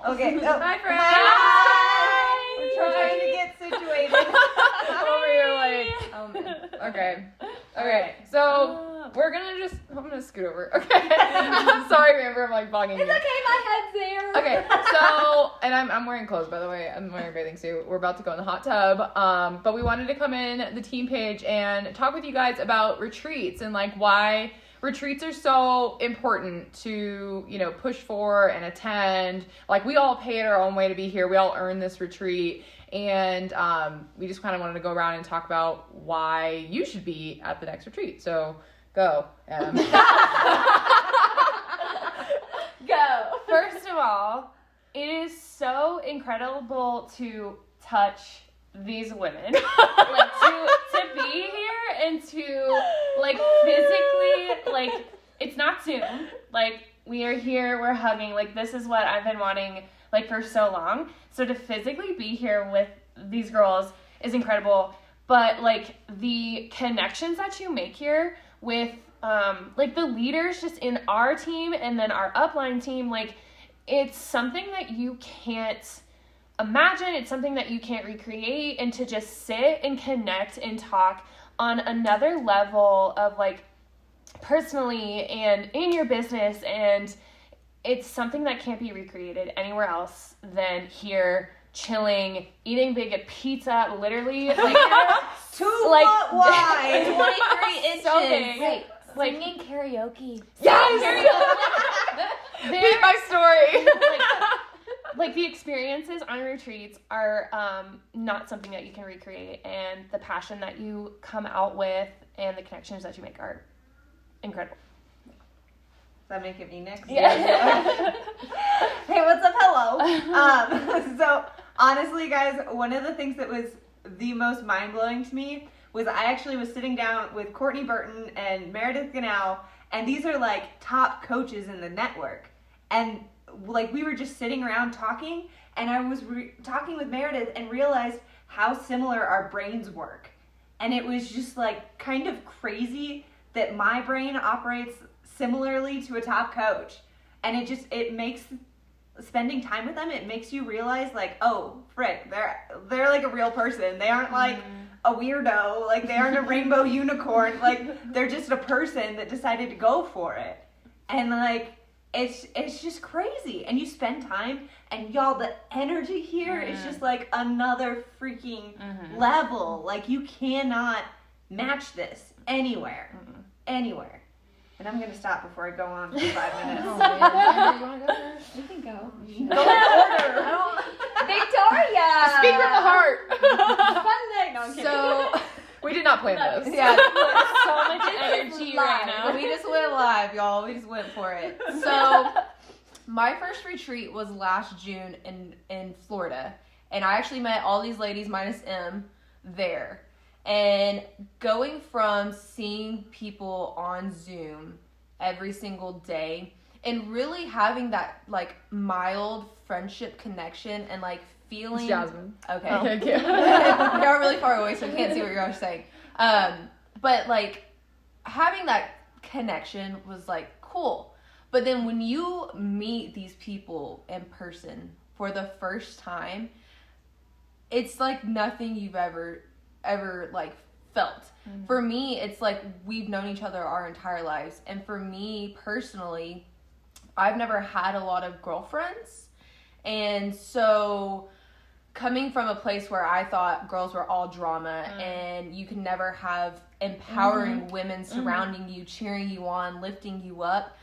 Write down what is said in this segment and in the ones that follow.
Okay. Oh, Bye, friends. Hi. We're trying to get situated. Over here, like, Oh, man. okay. So we're gonna I'm gonna scoot over. Okay. Sorry, Amber, I'm like bogging you. It's okay, my head's there. Okay, so, and I'm wearing clothes, by the way. I'm wearing a bathing suit. We're about to go in the hot tub. But we wanted to come in the team page and talk with you guys about retreats and like why retreats are so important to, push for and attend. Like, we all paid our own way to be here. We all earned this retreat. And we just kind of wanted to go around and talk about why you should be at the next retreat. So, go, Adam. Go. First of all, it is so incredible to touch these women, like to be here and to like physically, like it's not Zoom, like we are here, we're hugging, like this is what I've been wanting like for so long. So to physically be here with these girls is incredible, but like the connections that you make here with like the leaders just in our team and then our upline team, like it's something that you can't imagine, it's something that you can't recreate, and to just sit and connect and talk on another level of like personally and in your business, and it's something that can't be recreated anywhere else than here, chilling, eating big pizza, literally like 2 foot wide. 23 inches. So big. Wait, Like- singing karaoke. Yes! Beat my story. Like the experiences on retreats are not something that you can recreate, and the passion that you come out with and the connections that you make are incredible. Does that make it me next? Yeah. Hey, what's up? Hello. So honestly, guys, one of the things that was the most mind-blowing to me was I actually was sitting down with Courtney Burton and Meredith Ganal, and these are like top coaches in the network. And like we were just sitting around talking, and I was talking with Meredith and realized how similar our brains work. And it was just like kind of crazy that my brain operates similarly to a top coach. And it makes spending time with them, it makes you realize like, oh, frick, they're like a real person. They aren't like a weirdo, like they aren't a rainbow unicorn, like they're just a person that decided to go for it. And like it's just crazy. And you spend time, and y'all, the energy here is just like another freaking level. Like you cannot match this anywhere. Anywhere. And I'm gonna stop before I go on for 5 minutes. Oh, man. You want to go first? You can go. Go in order. Victoria! Speak from the heart. Fun night. No, I'm kidding. So, we did not plan this. Yeah. So much energy right now. We just went live, y'all. We just went for it. So, my first retreat was last June in Florida. And I actually met all these ladies, minus M, there. And going from seeing people on Zoom every single day and really having that, like, mild friendship connection and, like, feeling... It's Jasmine. Okay. Oh, thank you. You're really far away, so I can't see what you're saying. But, like, having that connection was, like, cool. But then when you meet these people in person for the first time, it's, like, nothing you've ever like felt. For me, it's like we've known each other our entire lives. And for me personally, I've never had a lot of girlfriends. And so coming from a place where I thought girls were all drama and you can never have empowering women surrounding you, cheering you on, lifting you up,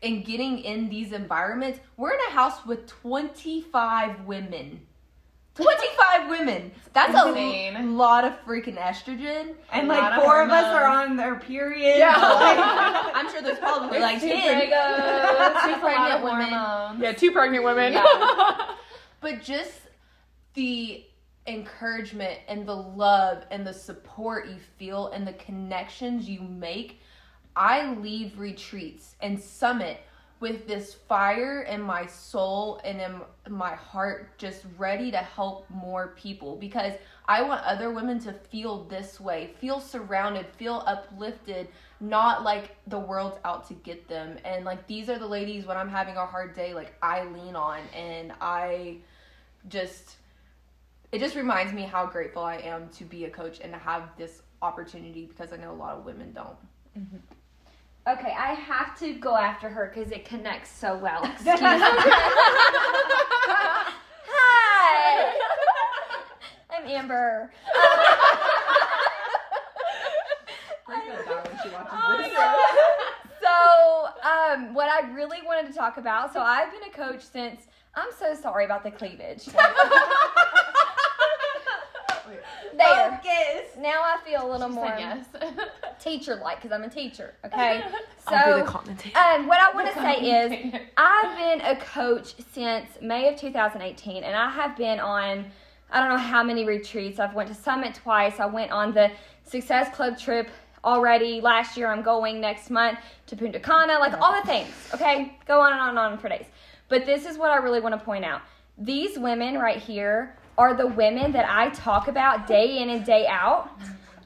and getting in these environments, we're in a house with 25 women. 25 women. That's insane. a lot of freaking estrogen. And A lot like of 4 of us hormones. are on their period. Yeah. I'm sure there's probably like 10. 2 pregnant women. Yeah, 2 pregnant women. Yeah. But just the encouragement and the love and the support you feel and the connections you make. I leave retreats and Summit with this fire in my soul and in my heart, just ready to help more people, because I want other women to feel this way, feel surrounded, feel uplifted, not like the world's out to get them. And like, these are the ladies when I'm having a hard day, like I lean on, and it just reminds me how grateful I am to be a coach and to have this opportunity, because I know a lot of women don't. Mm-hmm. Okay, I have to go after her because it connects so well. Excuse me. Hi. I'm Amber. So, what I really wanted to talk about, so I've been a coach since, I'm so sorry about the cleavage. There. Focus. Now I feel a little She more said yes. teacher-like because I'm a teacher, okay? I'll be So, the commentator. what I want to say is, I've been a coach since May of 2018, and I have been on, I don't know how many retreats. I've went to Summit twice. I went on the Success Club trip already last year. I'm going next month to Punta Cana, like all the things, okay? Go on and on and on for days. But this is what I really want to point out. These women right here are the women that I talk about day in and day out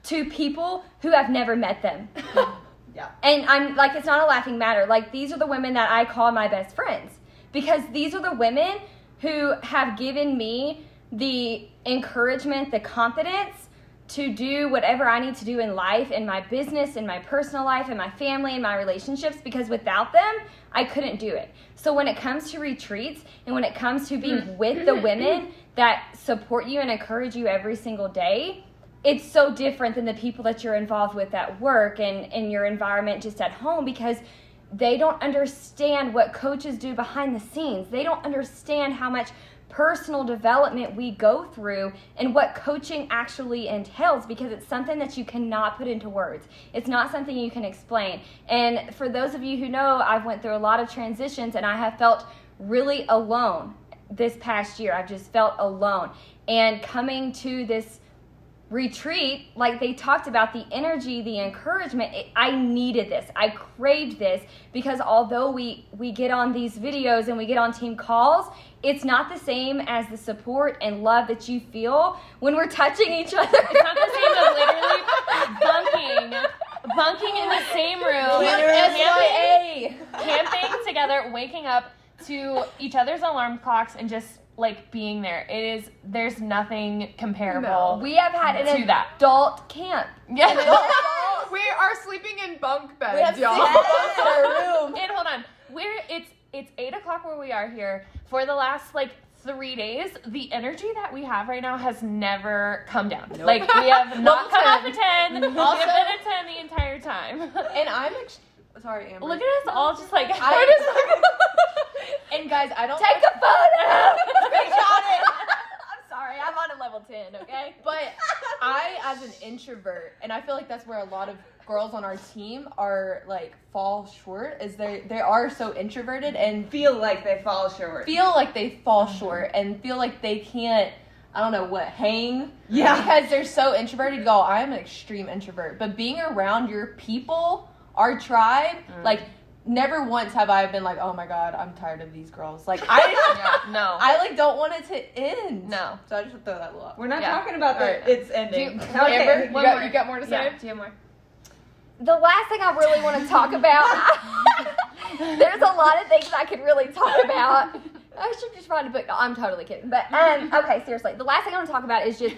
to people who have never met them. Yeah. And I'm like, it's not a laughing matter. Like, these are the women that I call my best friends, because these are the women who have given me the encouragement, the confidence to do whatever I need to do in life, in my business, in my personal life, in my family, in my relationships, because without them, I couldn't do it. So when it comes to retreats and when it comes to being with the women that support you and encourage you every single day, it's so different than the people that you're involved with at work and in your environment just at home, because they don't understand what coaches do behind the scenes. They don't understand how much personal development we go through and what coaching actually entails, because it's something that you cannot put into words. It's not something you can explain. And for those of you who know, I've went through a lot of transitions, and I have felt really alone this past year. I've just felt alone. And coming to this retreat, like they talked about, the energy, the encouragement, I needed this. I craved this, because although we get on these videos and we get on team calls, it's not the same as the support and love that you feel when we're touching each other. It's not the same as literally bunking in the same room, camping together, waking up to each other's alarm clocks, and just like being there. There's nothing comparable. We have had to an that. adult camp. Yeah. We are sleeping in bunk We have beds, y'all. 6 beds in our room. And hold on, it's 8:00 where we are here. For the last like 3 days, the energy that we have right now has never come down. Nope. Like, we have not come off a 10. We Also- have been a 10 the entire time. And I'm sorry, Amber. Look at us all just like And guys, I don't Take a photo! Screenshot it. I'm sorry, I'm on a level 10, okay? But I, as an introvert, and I feel like that's where a lot of girls on our team are like fall short, is they are so introverted and Feel like they fall short. feel like they fall short and feel like they can't, I don't know what, hang. Yeah. Because they're so introverted. Go, I am an extreme introvert. But being around your people, our tribe, like, never once have I been like, oh my god, I'm tired of these girls. Like, no. I like don't want it to end. No. So I just throw that little up. We're not Yeah. talking about Alright. it's ending. Amber, Okay. you got more to say? Yeah, do you have more? The last thing I really want to talk about, there's a lot of things I could really talk about. I should just write a book. No, I'm totally kidding. But, okay, seriously. The last thing I want to talk about is just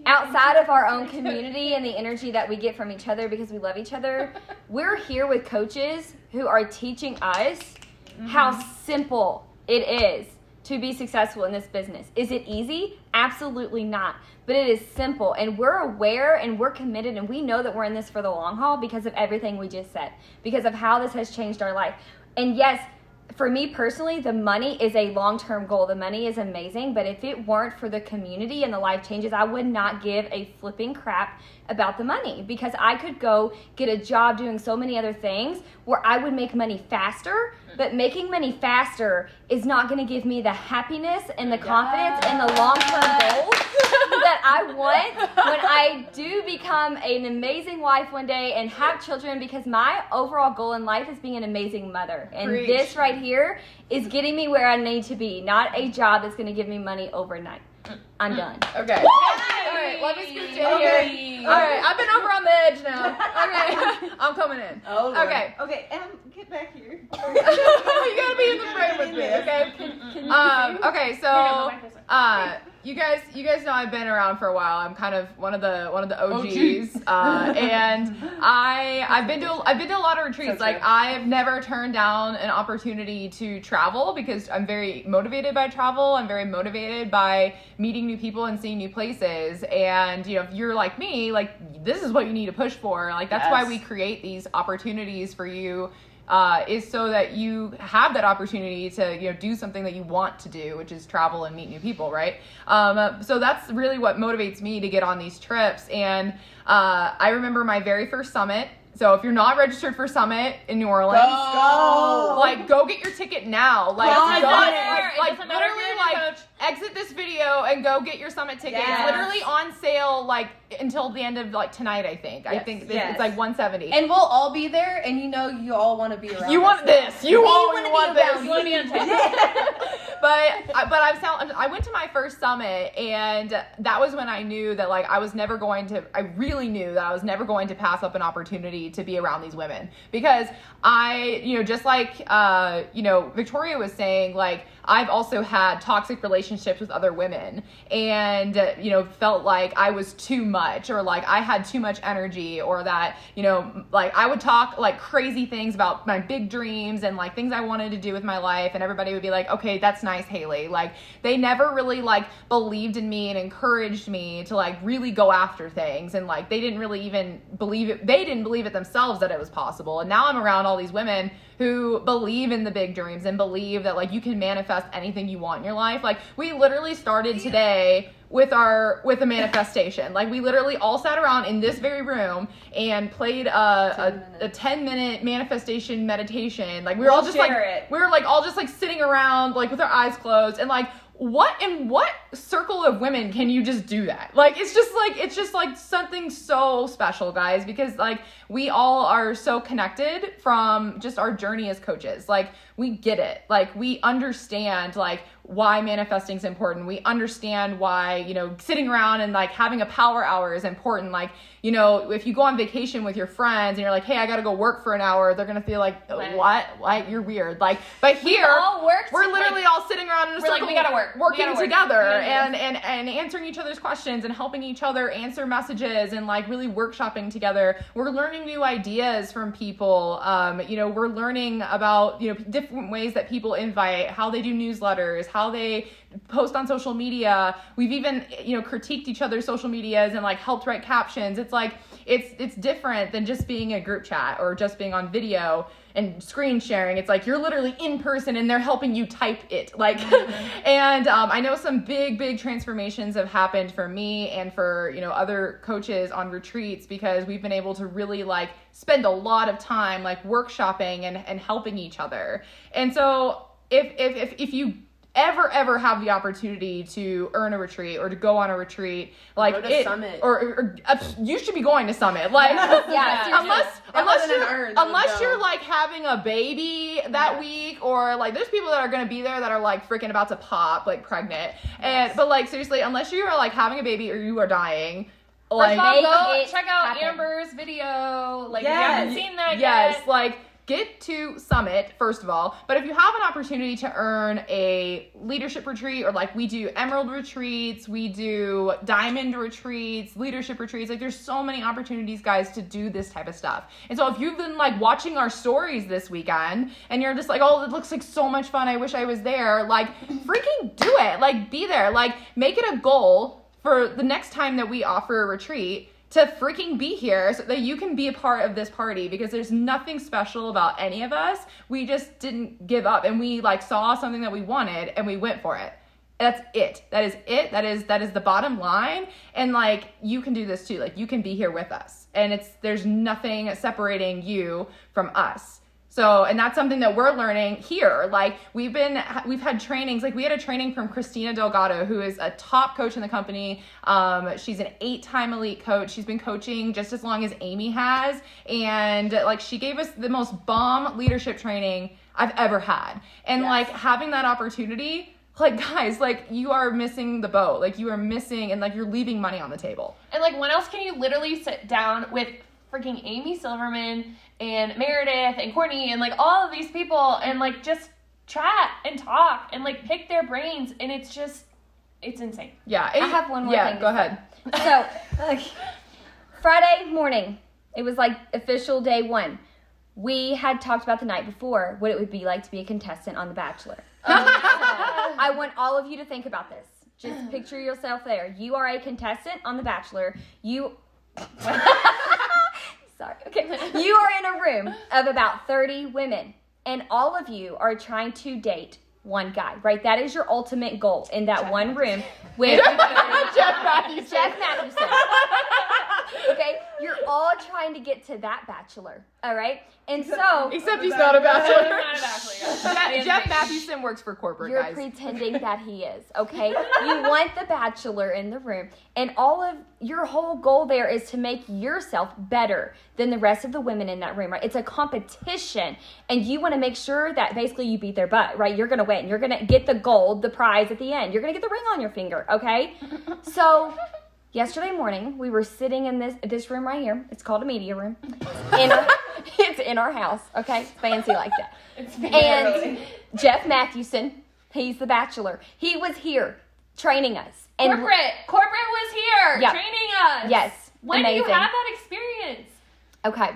outside of our own community and the energy that we get from each other because we love each other. We're here with coaches who are teaching us how simple it is to be successful in this business. Is it easy? Absolutely not. But it is simple, and we're aware and we're committed, and we know that we're in this for the long haul because of everything we just said, because of how this has changed our life. And yes, for me personally, the money is a long-term goal. The money is amazing, but if it weren't for the community and the life changes, I would not give a flipping crap about the money, because I could go get a job doing so many other things where I would make money faster, but making money faster is not going to give me the happiness and the confidence and the long-term goals that I want when I do become an amazing wife one day and have children, because my overall goal in life is being an amazing mother. And Preach. this right here is getting me where I need to be, not a job that's going to give me money overnight. I'm done. Okay. All right, let me scoot in here. All right, I've been over on the edge now. Okay, I'm coming in. Oh, Lord. Okay. Okay, get back here. You gotta be in the frame with me, okay? Okay, so you guys know I've been around for a while. I'm kind of one of the OGs, and I've been to a lot of retreats. Like, I have never turned down an opportunity to travel because I'm very motivated by travel. I'm very motivated by meeting new people and seeing new places. And if you're like me, like, this is what you need to push for. Like, that's why we create these opportunities for you. Is so that you have that opportunity to do something that you want to do, which is travel and meet new people, right? So that's really what motivates me to get on these trips. And I remember my very first summit. So if you're not registered for Summit in New Orleans, go get your ticket now. Exit this video and go get your Summit ticket. Yes. It's literally on sale until the end of tonight, I think. Yes. I think it's like $170. And we'll all be there, and you all want to be around. You want this. You want this. You want to be on tape. But I went to my first Summit, and that was when I knew that I really knew that I was never going to pass up an opportunity to be around these women, because just like Victoria was saying, I've also had toxic relationships with other women, and felt like I was too much, or I had too much energy, or that I would talk crazy things about my big dreams and things I wanted to do with my life, and everybody would be like, okay, that's nice, Haley. They never really believed in me and encouraged me to really go after things, and they didn't really even believe it. They didn't believe it themselves that it was possible. And now I'm around all these women who believe in the big dreams and believe that you can manifest anything you want in your life. We literally started today with a manifestation. We literally all sat around in this very room and played a 10-minute manifestation meditation. We were all just all just sitting around with our eyes closed, and what circle of women can you just do that? It's just something so special, guys, because we all are so connected from just our journey as coaches. We get it. We understand why manifesting is important. We understand why, sitting around and having a power hour is important. If you go on vacation with your friends and you're like, hey, I got to go work for an hour, they're going to feel like, what? You're weird. But here, we're literally all sitting around in a circle, we got to work. Working together and answering each other's questions and helping each other answer messages and really workshopping together. We're learning new ideas from people. We're learning about, different ways that people invite, how they do newsletters, how they post on social media. We've even, critiqued each other's social medias and helped write captions. It's different than just being a group chat or just being on video and screen sharing. It's you're literally in person and they're helping you type it. And I know some big transformations have happened for me and for, other coaches on retreats, because we've been able to really spend a lot of time workshopping and helping each other. And so if you ever have the opportunity to earn a retreat or to go on a retreat, go to Summit, or you should be going to Summit, unless you're having a baby that week, or there's people that are going to be there that are freaking about to pop pregnant, and but seriously, unless you are having a baby or you are dying, First of all, go it check out happen. Amber's video. If you Yes. haven't seen that yes, yet. Get to Summit, first of all. But if you have an opportunity to earn a leadership retreat, or we do Emerald retreats, we do Diamond retreats, leadership retreats, there's so many opportunities, guys, to do this type of stuff. And so if you've been watching our stories this weekend and you're just oh, it looks like so much fun, I wish I was there, freaking do it. Be there. Make it a goal for the next time that we offer a retreat to freaking be here so that you can be a part of this party, because there's nothing special about any of us. We just didn't give up, and we saw something that we wanted and we went for it. That's it. That is it. That is the bottom line. And you can do this too. You can be here with us, and there's nothing separating you from us. So, and that's something that we're learning here. Like we've had trainings, like we had a training from Christina Delgado, who is a top coach in the company. She's an 8-time elite coach. She's been coaching just as long as Amy has. And like, she gave us the most bomb leadership training I've ever had. And like having that opportunity, like guys, like you are missing the boat. Like you are missing, and like you're leaving money on the table. And like, when else can you literally sit down with freaking Amy Silverman and Meredith and Courtney and like all of these people and like just chat and talk and like pick their brains, and it's insane. Yeah. I have one more thing. Yeah, go ahead. So, Friday morning, it was like official day 1. We had talked about the night before what it would be like to be a contestant on The Bachelor. I want all of you to think about this. Just picture yourself there. You are a contestant on The Bachelor. Sorry. Okay. You are in a room of about 30 women, and all of you are trying to date one guy, right? That is your ultimate goal in that one room with Jeff Matthews. Jeff Matthewson. Okay? You're all trying to get to that bachelor, all right? And so Except he's not a bachelor. Not a bachelor. Jeff Matthewson works for corporate, you're guys. pretending that he is, okay? You want the bachelor in the room, and all of your whole goal there is to make yourself better than the rest of the women in that room, right? It's a competition, and you want to make sure that basically you beat their butt, right? You're going to win. You're going to get the gold, the prize at the end. You're going to get the ring on your finger, okay? So yesterday morning, we were sitting in this room right here. It's called a media room. It's in our house, okay? It's fancy like that. And Jeff Matthewson, he's the bachelor. He was here training us. And Corporate was here Yeah. training us. Yes, When amazing. do you have that experience? Okay,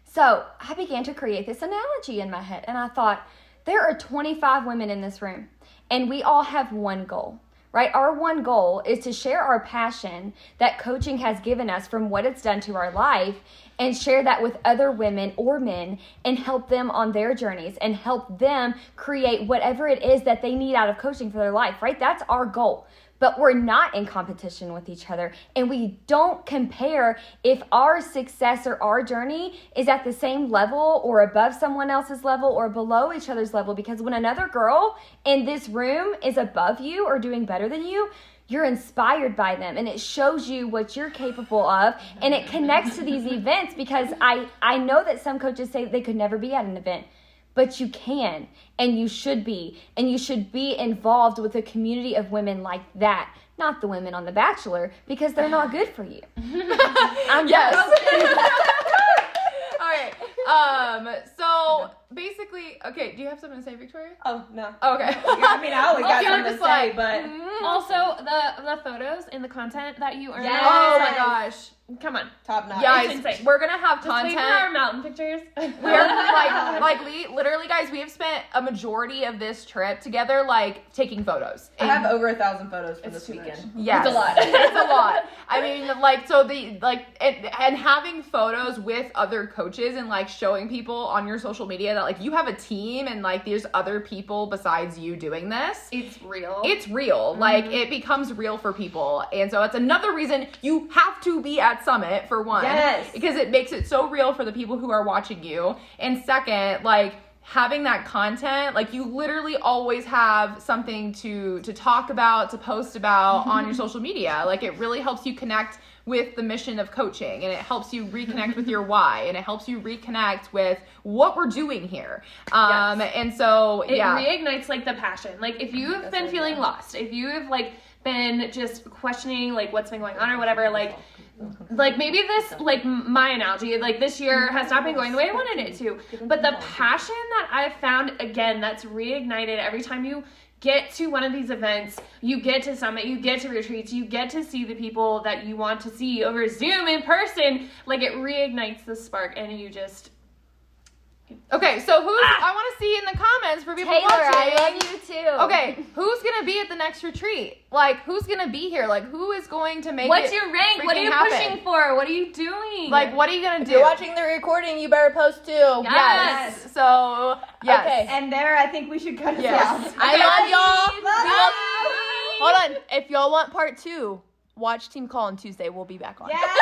so I began to create this analogy in my head, and I thought, there are 25 women in this room, and we all have one goal, right? Our one goal is to share our passion that coaching has given us from what it's done to our life, and share that with other women or men and help them on their journeys and help them create whatever it is that they need out of coaching for their life, right? That's our goal. But we're not in competition with each other, and we don't compare if our success or our journey is at the same level or above someone else's level or below each other's level, because when another girl in this room is above you or doing better than you, you're inspired by them, and it shows you what you're capable of, and it connects to these events, because I know that some coaches say they could never be at an event. But you can, and you should be involved with a community of women like that, not the women on The Bachelor, because they're not good for you. I'm Yes. just All right. So basically, okay. Do you have something to say, Victoria? Oh, no. Okay. I mean, I always got you're something to just say, like, but Also, the photos and the content that you earn. Yes. Oh my gosh. Come on. top notch. Guys, insane. we're gonna have Just wait for content. our mountain pictures. We're literally, guys, we have spent a majority of this trip together, like taking photos. I have over 1,000 photos from this too much. weekend. Yes. It's a lot. It's a lot. I mean, like, so and having photos with other coaches and like showing people on your social media that like you have a team and like there's other people besides you doing this. It's real. It's real. Like it becomes real for people. And so it's another reason you have to be at Summit, for one. Yes. Because it makes it so real for the people who are watching you. And second, like having that content, like you literally always have something to talk about, to post about on your social media. Like it really helps you connect with the mission of coaching, and it helps you reconnect with your why, and it helps you reconnect with what we're doing here. And so It yeah. reignites like the passion. Like if you've been feeling lost, if you have like been just questioning like what's been going on or whatever, like maybe this, like my analogy, like this year has not been going the way I wanted it to, but the passion that I've found, again, that's reignited every time you get to one of these events, you get to Summit, you get to retreats, you get to see the people that you want to see over Zoom in person, like it reignites the spark, and you just... Okay, so I want to see in the comments for people Taylor, watching. I love you too. Okay, who's gonna be at the next retreat? Like, who's gonna be here? Like, who is going to make What's it your rank? What are freaking you happen? pushing for? What are you doing? Like, what are you gonna If do? you're watching the recording, you better post too. Yes. So yes. Okay. And there, I think we should cut it Yes. out. I love y'all. Bye. Hold on. If y'all want part 2, watch Team Call on Tuesday. We'll be back on. Yes.